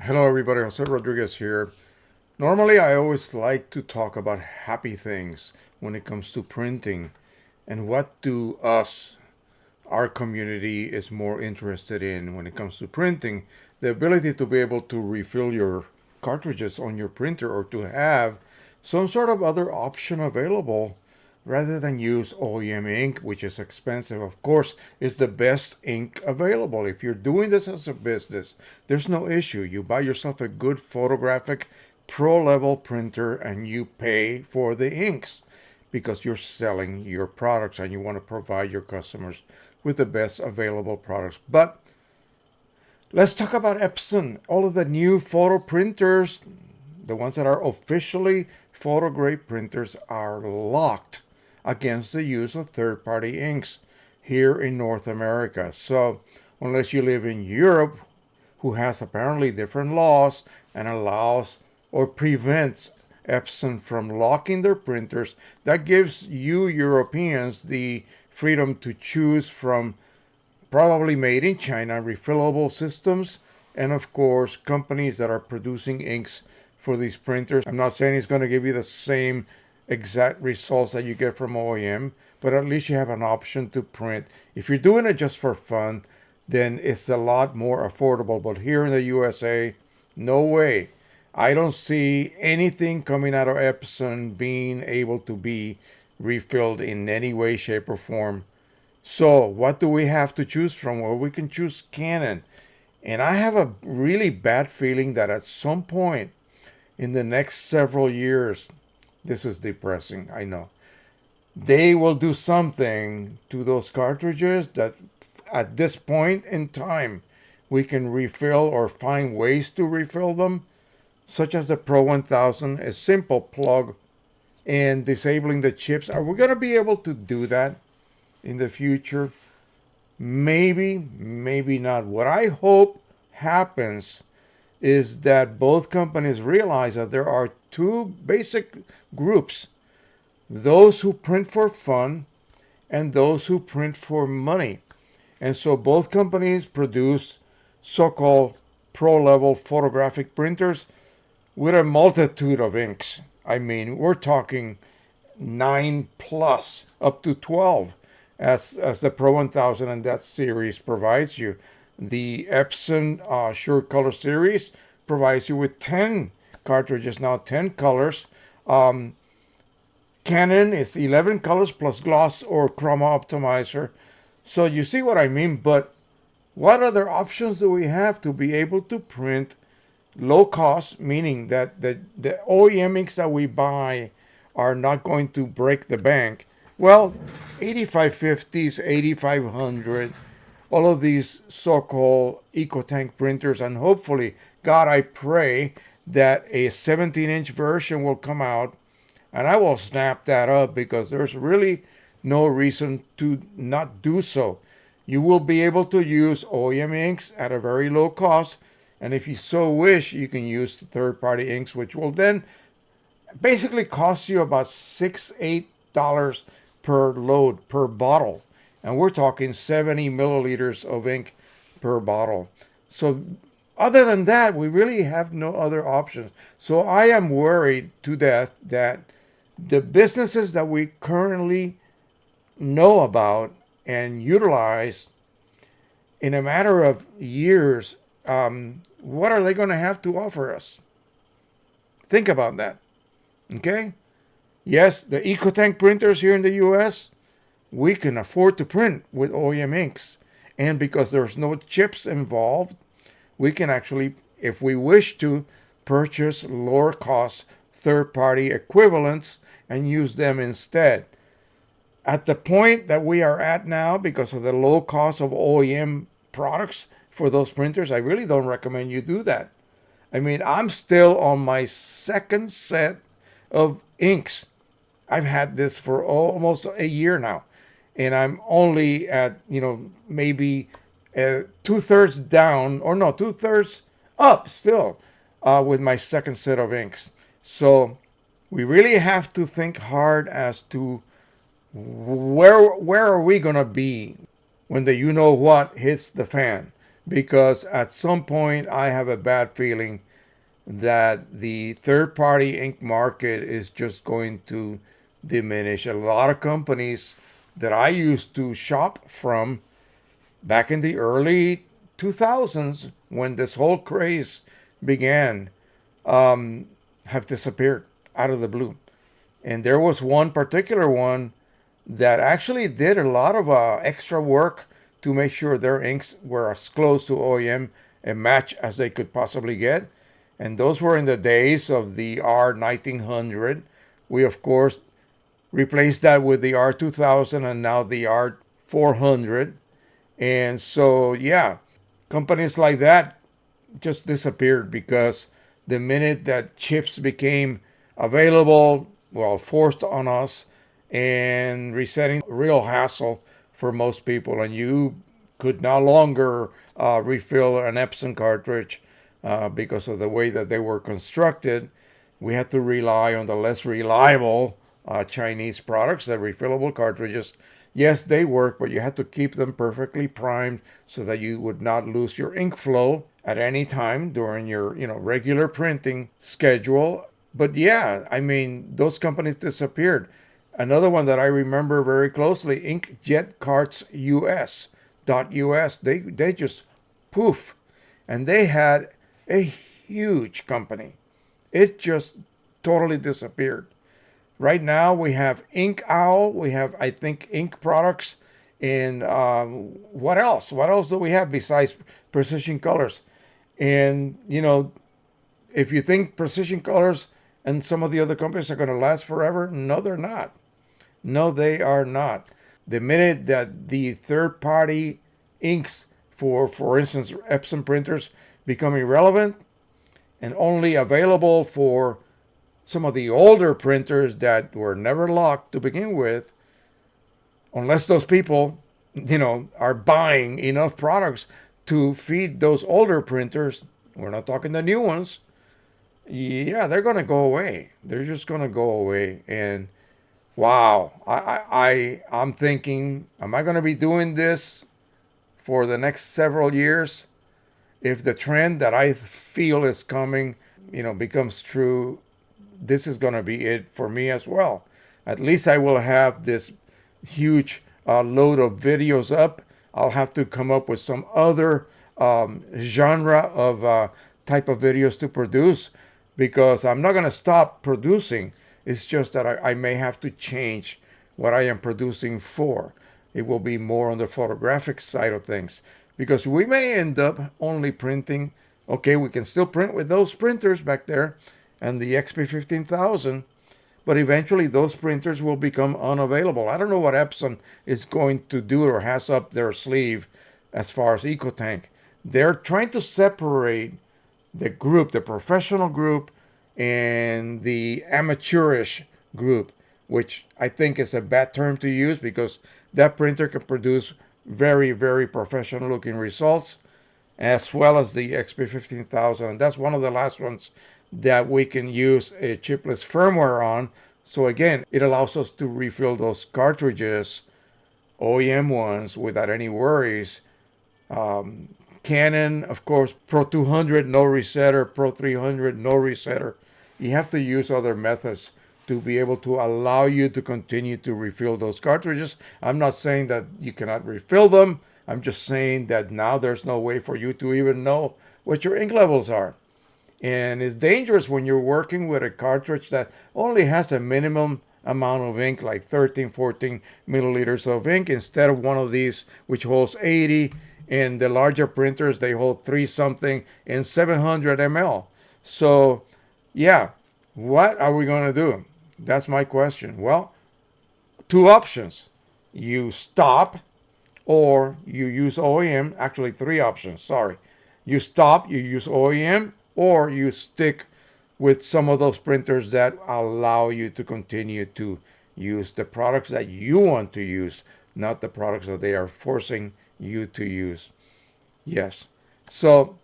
Hello, everybody. Jose Rodriguez here. Normally, I always like to talk about happy things when it comes to printing and what do our community, is more interested in when it comes to printing. The ability to be able to refill your cartridges on your printer or to have some sort of other option available rather than use OEM ink, which is expensive. Of course, is the best ink available. If you're doing this as a business, there's no issue. You buy yourself a good photographic pro level printer and you pay for the inks because you're selling your products and you want to provide your customers with the best available products. But let's talk about Epson. All of the new photo printers, the ones that are officially photo grade printers, are locked against the use of third party inks here in North America. So, unless you live in Europe, who has apparently different laws and allows or prevents Epson from locking their printers, that gives you Europeans the freedom to choose from probably made in China refillable systems, and of course companies that are producing inks for these printers. I'm not saying it's going to give you the same exact results that you get from OEM, but at least you have an option to print. If you're doing it just for fun, then it's a lot more affordable. But here in the USA, no way. I don't see anything coming out of Epson being able to be refilled in any way, shape, or form. So, what do we have to choose from? Well, we can choose Canon. And I have a really bad feeling that at some point in the next several years, this is depressing, I know, they will do something to those cartridges that at this point in time we can refill or find ways to refill them, such as the Pro 1000, a simple plug and disabling the chips. Are we going to be able to do that in the future? Maybe, maybe not. What I hope happens is that both companies realize that there are two basic groups: those who print for fun and those who print for money. And so both companies produce so called pro level photographic printers with a multitude of inks. I mean, we're talking 9 plus up to 12 as the Pro 1000 and that series provides you. The Epson Sure Color series provides you with 10 cartridges now, 10 colors. Um, Canon is 11 colors plus gloss or chroma optimizer. So you see what I mean. But what other options do we have to be able to print low cost, meaning that the OEM inks that we buy are not going to break the bank? Well, 8550s, 8500, all of these so-called EcoTank printers, and hopefully, God, I pray that a 17-inch version will come out, and I will snap that up because there's really no reason to not do so. You will be able to use OEM inks at a very low cost, and if you so wish, you can use the third-party inks, which will then basically cost you about $6-8 per load per bottle, and we're talking 70 milliliters of ink per bottle. So other than that, we really have no other options. So I am worried to death that the businesses that we currently know about and utilize, in a matter of years, what are they going to have to offer us? Think about that. Okay? Yes, the EcoTank printers here in the US, we can afford to print with OEM inks. And because there's no chips involved, we can actually, if we wish to, purchase lower cost third party equivalents and use them instead. At the point that we are at now, because of the low cost of OEM products for those printers, I really don't recommend you do that. I mean, I'm still on my second set of inks. I've had this for almost a year now, and I'm only at, maybe 2/3 down, or no, 2/3 up still, with my second set of inks. So we really have to think hard as to where are we gonna be when the you know what hits the fan. because at some point I have a bad feeling that the third party ink market is just going to diminish. A lot of companies that I used to shop from back in the early 2000s when this whole craze began have disappeared out of the blue. And there was one particular one that actually did a lot of extra work to make sure their inks were as close to OEM and match as they could possibly get. And those were in the days of the R1900. We, of course, replaced that with the R2000 and now the R400. And so, yeah, companies like that just disappeared because the minute that chips became available, well, forced on us, and resetting real hassle for most people, and you could no longer refill an Epson cartridge because of the way that they were constructed. We had to rely on the less reliable Chinese products, the refillable cartridges. Yes, they work, but you had to keep them perfectly primed so that you would not lose your ink flow at any time during your, regular printing schedule. But yeah, I mean, those companies disappeared. Another one that I remember very closely, Inkjet Carts US. They just poof. And they had a huge company. It just totally disappeared. Right now we have Ink Owl. We have, I think, Ink products. And what else? What else do we have besides Precision Colors? And, if you think Precision Colors and some of the other companies are going to last forever, no, they're not. No, they are not. The minute that the third party inks for instance, Epson printers become irrelevant and only available for some of the older printers that were never locked to begin with, unless those people, are buying enough products to feed those older printers, we're not talking the new ones, yeah, they're going to go away. They're just going to go away. And wow, I'm thinking, am I going to be doing this for the next several years? If the trend that I feel is coming, becomes true, this is going to be it for me as well. At least I will have this huge load of videos up. I'll have to come up with some other genre of type of videos to produce because I'm not going to stop producing. It's just that I may have to change what I am producing for. It will be more on the photographic side of things because we may end up only printing. Okay, we can still print with those printers back there and the XP15000, but eventually those printers will become unavailable. I don't know what Epson is going to do or has up their sleeve as far as EcoTank. They're trying to separate the group, the professional group, and the amateurish group, which I think is a bad term to use because that printer can produce very, very professional looking results, as well as the XP15000. And that's one of the last ones that we can use a chipless firmware on. So again, it allows us to refill those cartridges, OEM ones, without any worries. Canon, of course, Pro 200, no resetter, Pro 300, no resetter. You have to use other methods to be able to allow you to continue to refill those cartridges. I'm not saying that you cannot refill them. I'm just saying that now there's no way for you to even know what your ink levels are. And it's dangerous when you're working with a cartridge that only has a minimum amount of ink, like 13, 14 milliliters of ink, instead of one of these which holds 80. And the larger printers, they hold 3 something and 700 ml. So, yeah, what are we going to do? That's my question. Well, 2 options. You stop or you use OEM. Actually, 3 options. Sorry. You stop, you use OEM, or you stick with some of those printers that allow you to continue to use the products that you want to use, not the products that they are forcing you to use. Yes. So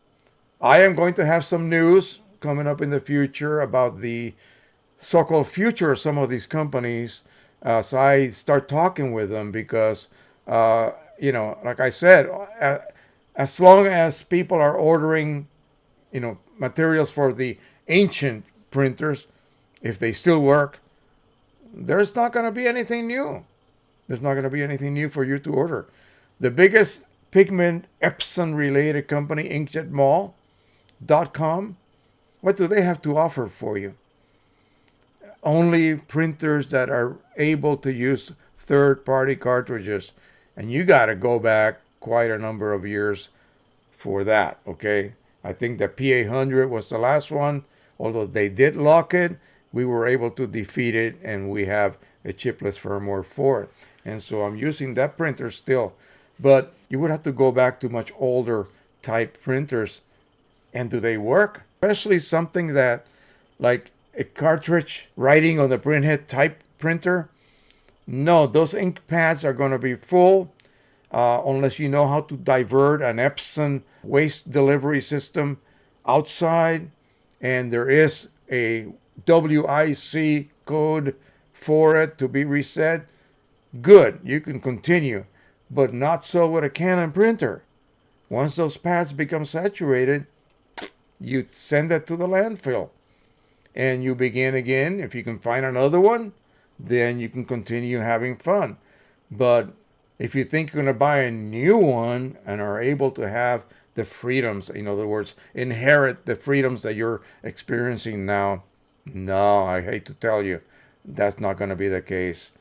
I am going to have some news coming up in the future about the so-called future of some of these companies as I start talking with them because, like I said, As long as people are ordering, materials for the ancient printers, if they still work, there's not going to be anything new. There's not going to be anything new for you to order. The biggest pigment Epson related company, inkjetmall.com, what do they have to offer for you? Only printers that are able to use third-party cartridges, and you got to go back quite a number of years for that. Okay, I think the P800 was the last one. Although they did lock it, we were able to defeat it, and we have a chipless firmware for it. And so I'm using that printer still, but you would have to go back to much older type printers. And do they work? Especially something that, like a cartridge writing on the printhead type printer. No, those ink pads are going to be full unless you know how to divert an Epson waste delivery system outside. And there is a WIC code for it to be reset. Good, you can continue, but not so with a Canon printer. Once those pads become saturated, you send it to the landfill and you begin again. If you can find another one, then you can continue having fun. But if you think you're going to buy a new one and are able to have the freedoms, in other words, inherit the freedoms that you're experiencing now, no, I hate to tell you, that's not going to be the case.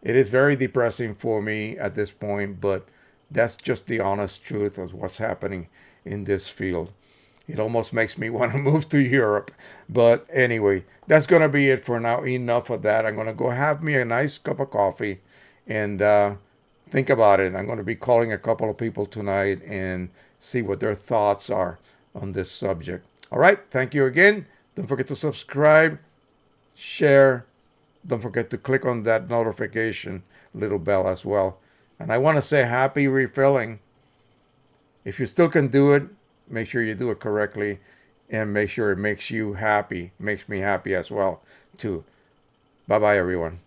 It is very depressing for me at this point, but that's just the honest truth of what's happening in this field. It almost makes me want to move to Europe. But anyway, that's going to be it for now. Enough of that. I'm going to go have me a nice cup of coffee and think about it. I'm going to be calling a couple of people tonight and see what their thoughts are on this subject. All right. Thank you again. Don't forget to subscribe, share. Don't forget to click on that notification little bell as well. And I want to say happy refilling. If you still can do it, make sure you do it correctly and make sure it makes you happy. Makes me happy as well, too. Bye-bye, everyone.